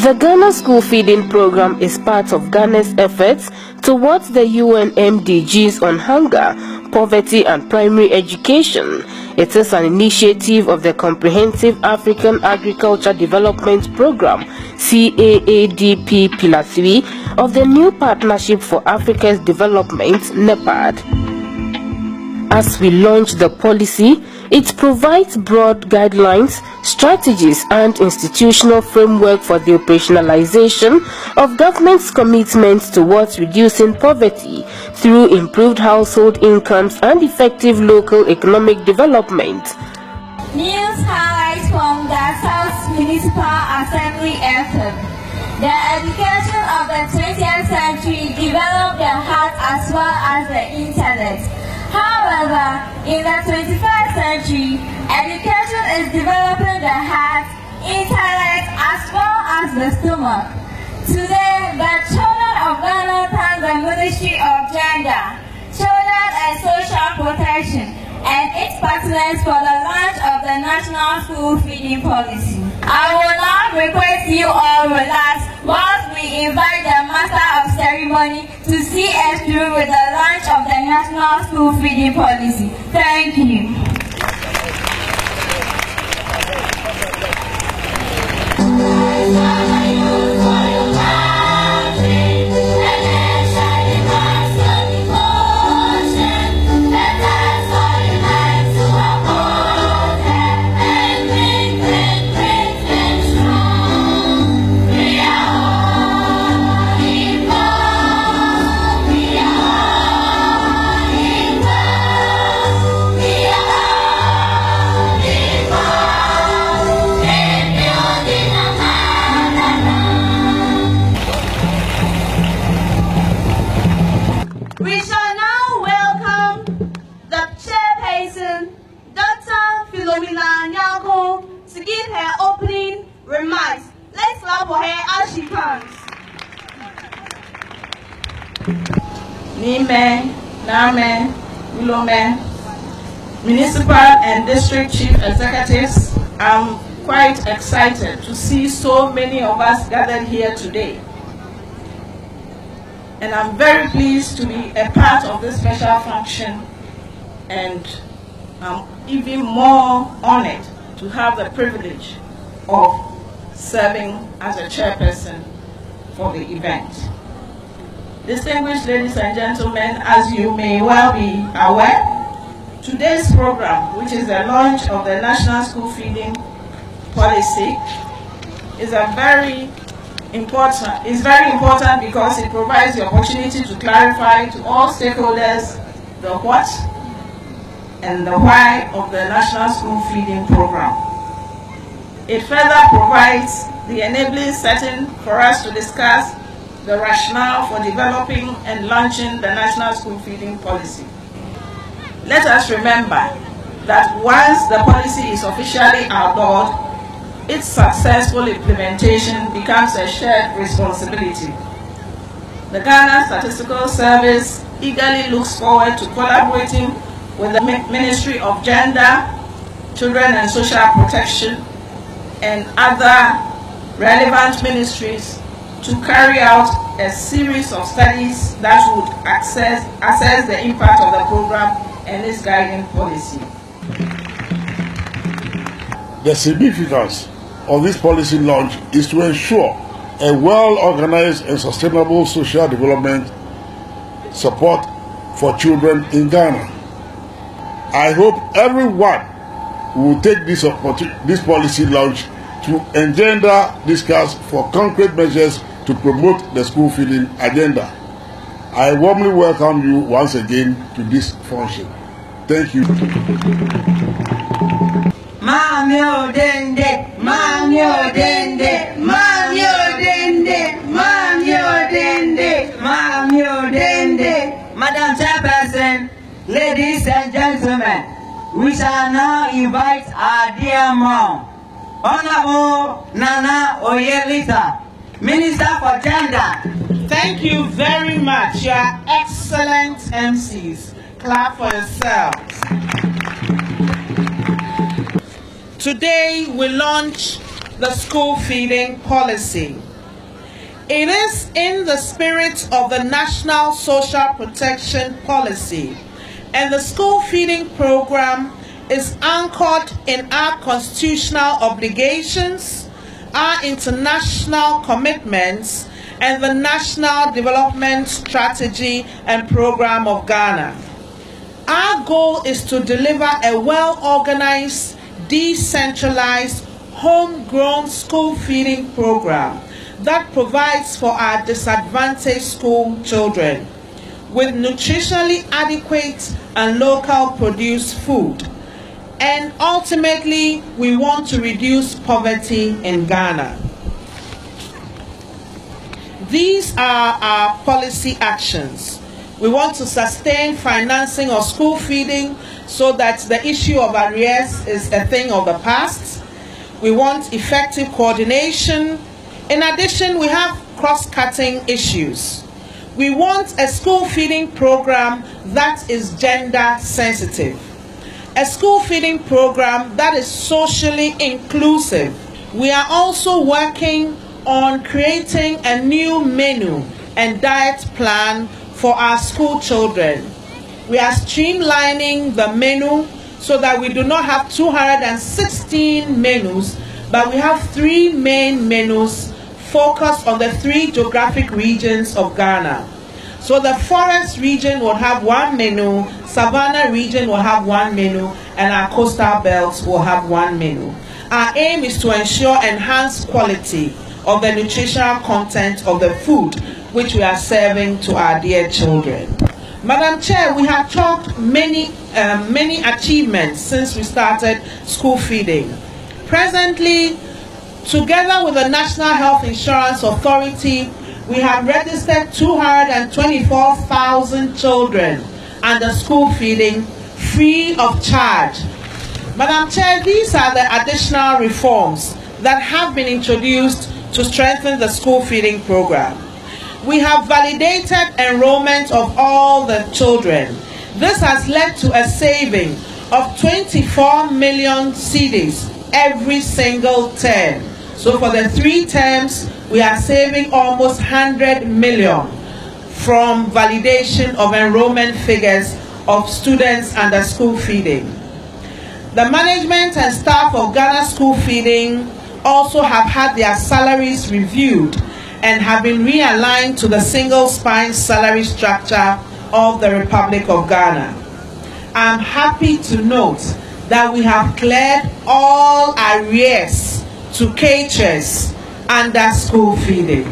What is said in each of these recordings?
The Ghana School Feeding Program is part of Ghana's efforts towards the UN MDGs on hunger, poverty and primary education. It is an initiative of the Comprehensive African Agriculture Development Program, CAADP Pillar 3, of the New Partnership for Africa's Development, NEPAD. As we launch the policy, it provides broad guidelines, strategies and institutional framework for the operationalization of government's commitments towards reducing poverty through improved household incomes and effective local economic development. News highlights from the South Municipal Assembly FM. The education of the 20th century developed the heart as well as the internet. However, in the 21st century, education is developing the heart, intellect, as well as the stomach. Today, the children of Ghana thank the Ministry of Gender, Children and Social Protection, and its partners for the launch of the National School Feeding Policy. I will now request you all relax whilst we invite the Master of Ceremony to see us through with the launch of the National School Feeding Policy. Thank you. To give her opening remarks. Let's clap for her as she comes. Nime, Name, Ulome, Municipal and District Chief Executives, I'm quite excited to see so many of us gathered here today. And I'm very pleased to be a part of this special function, and I'm even more honored to have the privilege of serving as a chairperson for the event. Distinguished ladies and gentlemen, as you may well be aware, today's program, which is the launch of the National School Feeding Policy, is very important because it provides the opportunity to clarify to all stakeholders the what and the why of the National School Feeding Program. It further provides the enabling setting for us to discuss the rationale for developing and launching the National School Feeding Policy. Let us remember that once the policy is officially outlawed, its successful implementation becomes a shared responsibility. The Ghana Statistical Service eagerly looks forward to collaborating with the Ministry of Gender, Children and Social Protection, and other relevant ministries to carry out a series of studies that would assess the impact of the program and its guiding policy. The significance of this policy launch is to ensure a well-organized and sustainable social development support for children in Ghana. I hope everyone will take this policy launch to engender discuss for concrete measures to promote the school feeding agenda. I warmly welcome you once again to this function. Thank you. Mamio dende, mamio dende, mamio dende, mamio dende, mamio dende. Madam Chairperson, ladies and gentlemen, we shall now invite our dear mom, Honorable Nana Lithur, Minister for Gender. Thank you very much. You are excellent MCs. Clap for yourselves. Today we launch the school feeding policy. It is in the spirit of the National Social Protection Policy, and the school feeding program is anchored in our constitutional obligations, our international commitments, and the National Development Strategy and Program of Ghana. Our goal is to deliver a well-organized, decentralized, homegrown school feeding program that provides for our disadvantaged school children with nutritionally adequate and local produced food. And ultimately, we want to reduce poverty in Ghana. These are our policy actions. We want to sustain financing of school feeding so that the issue of arrears is a thing of the past. We want effective coordination. In addition, we have cross-cutting issues. We want a school feeding program that is gender sensitive. A school feeding program that is socially inclusive. We are also working on creating a new menu and diet plan for our school children. We are streamlining the menu so that we do not have 216 menus, but we have 3 main menus focused on the 3 geographic regions of Ghana. So the forest region will have 1 menu, savannah region will have 1 menu, and our coastal belts will have 1 menu. Our aim is to ensure enhanced quality of the nutritional content of the food which we are serving to our dear children. Madam Chair, we have chalked many achievements since we started school feeding. Presently, together with the National Health Insurance Authority, we have registered 224,000 children under school feeding free of charge. Madam Chair, these are the additional reforms that have been introduced to strengthen the school feeding program. We have validated enrollment of all the children. This has led to a saving of 24 million cedis every single term. So for the 3 terms, we are saving almost 100 million from validation of enrollment figures of students under school feeding. The management and staff of Ghana School Feeding also have had their salaries reviewed and have been realigned to the single spine salary structure of the Republic of Ghana. I'm happy to note that we have cleared all arrears to caterers under school feeding.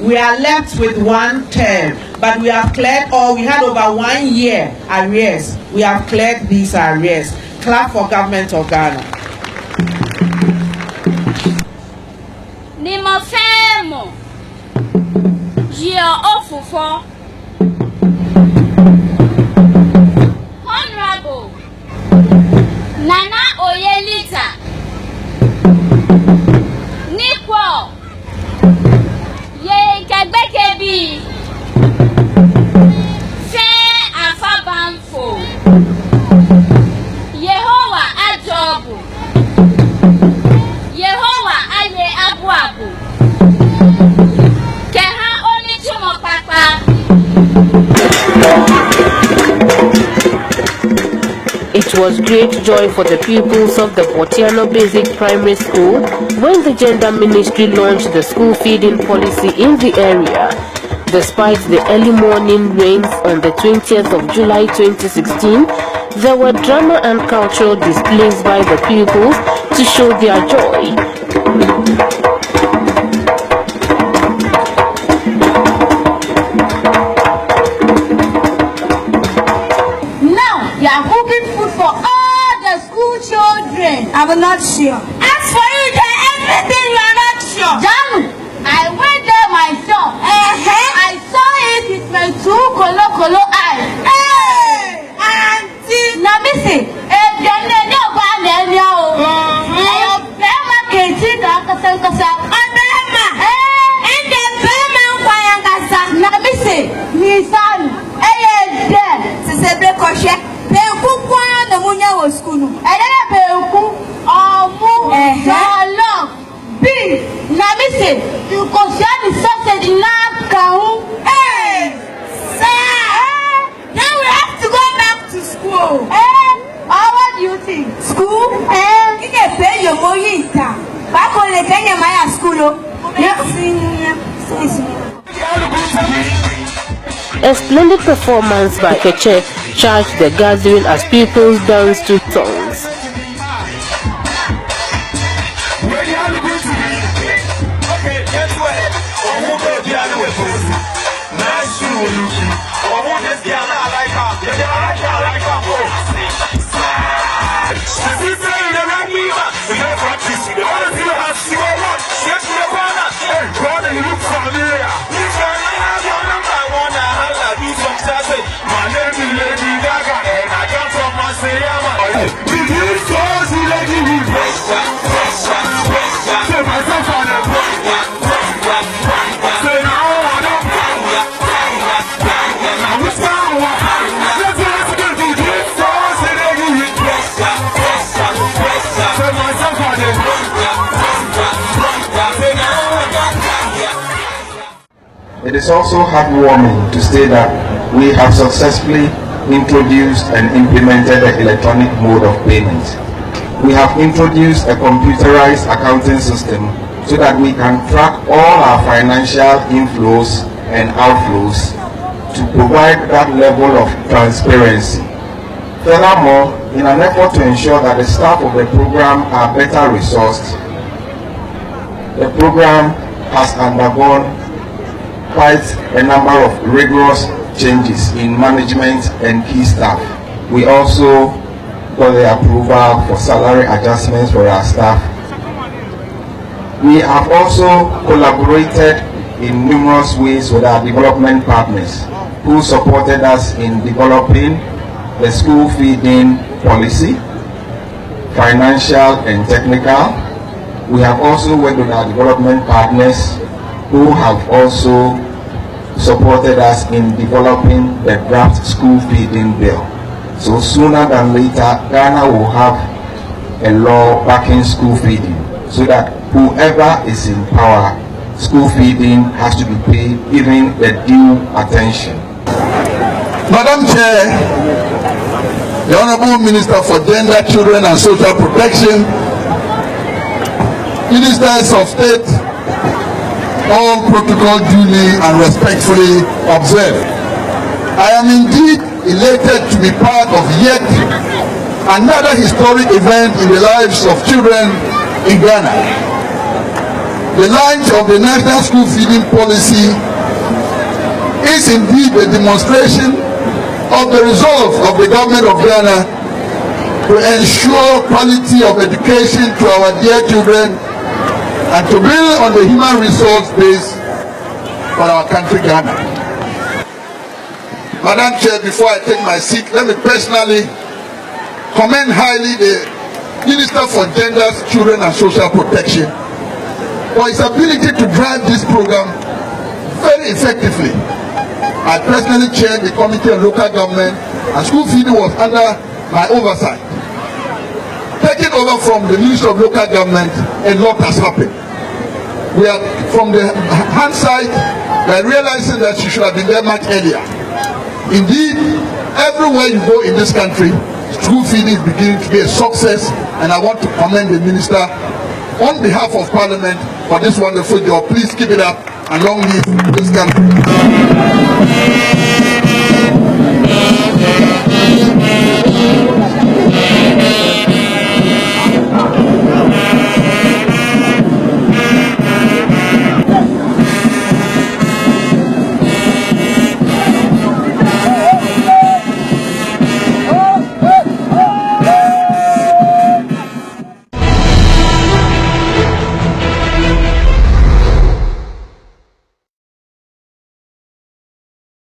We are left with 1 term, but we have cleared all. We had over 1 year arrears. We have cleared these arrears. Clap for Government of Ghana. Nimo femo. Jio ofufo. Honorable Nana Oyelita. Nipo. Ye Kagbekebi. Fe Afabamfo. Yehowa Ajobu. Yehowa Aye Abuabu. Keha Onichumo Papa. It was great joy for the pupils of the Botiano Basic Primary School when the Gender Ministry launched the school feeding policy in the area. Despite the early morning rains on the 20th of July 2016, there were drama and cultural displays by the pupils to show their joy. I will not sure. As for you, everything you are not sure. Jamu, I went there myself. I saw it with my 2 kolo eyes. Hey, auntie. Now, Missy, Namise, you consider the success in Kaun. Hey, sir, now we have to go back to school. What do you think? School? You can pay your money. Back on the Kenya Maya school. A splendid performance by Keche charged the gathering as pupils danced to songs. It is also heartwarming to say that we have successfully introduced and implemented the electronic mode of payment. We have introduced a computerized accounting system so that we can track all our financial inflows and outflows to provide that level of transparency. Furthermore, in an effort to ensure that the staff of the program are better resourced, the program has undergone quite a number of rigorous changes in management and key staff. We also got the approval for salary adjustments for our staff. We have also collaborated in numerous ways with our development partners who supported us in developing the school feeding policy, financial and technical. We have also worked with our development partners who have also supported us in developing the draft school feeding bill. So sooner than later, Ghana will have a law backing school feeding so that whoever is in power, school feeding has to be paid given the due attention. Madam Chair, the Honorable Minister for Gender, Children and Social Protection, Ministers of State, all protocol duly and respectfully observed. I am indeed elated to be part of yet another historic event in the lives of children in Ghana. The launch of the National School Feeding Policy is indeed a demonstration of the resolve of the government of Ghana to ensure quality of education to our dear children and to build on the human resource base for our country, Ghana. Madam Chair, before I take my seat, let me personally commend highly the Minister for Gender, Children and Social Protection for his ability to drive this program very effectively. I personally chaired the Committee on Local Government and School Feeding was under my oversight. Taking over from the Ministry of Local Government, a lot has happened. We are from the hindsight, we are realizing that she should have been there much earlier. Indeed, everywhere you go in this country, school feeding is beginning to be a success, and I want to commend the Minister on behalf of Parliament for this wonderful job. Please keep it up and long live this country.